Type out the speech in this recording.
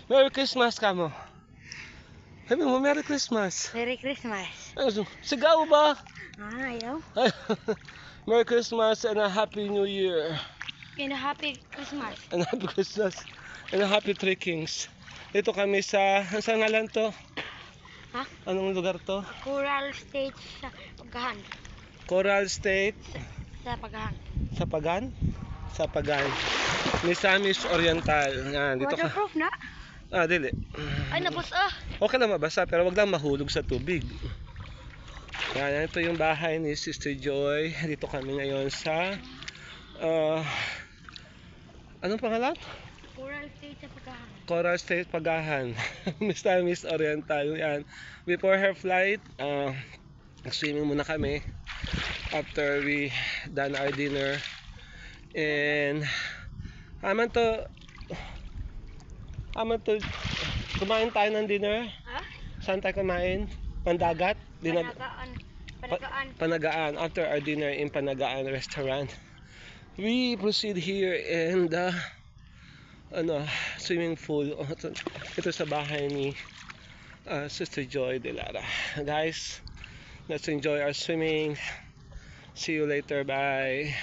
Merry Christmas ka mo. Sabi mo, Merry Christmas. Merry Christmas. Sigaw ba? Ayaw. Merry Christmas and a Happy New Year. And a happy Christmas. And a Happy Christmas. And a Happy Three Kings. Dito kami sa, saan ngalan to? Ha? Anong lugar to? Coral State sa Pagahan. Coral State. Sa Pagahan. Sa Pagan? Sa Pagan. Misamis Oriental. Yan, dito ka. Waterproof na. Dili. Ay, nabos Okay lang mabasa pero wag lang mahulog sa tubig. Yan, ito yung bahay ni Sister Joy. Dito kami ngayon sa anong pangalan? Coral State sa Pagahan. Coral State Pagahan. Miss Oriental. Yan. Before her flight, swimming muna kami after we done our dinner. And aman to kumain tayo ng dinner. Ha? Saan tayo kumain? Pandagat? Panagaan. Panagaan. After our dinner in Panagaan restaurant, we proceed here in the swimming pool. Ito sa bahay ni Sister Joy de Lara. Guys, let's enjoy our swimming. See you later. Bye.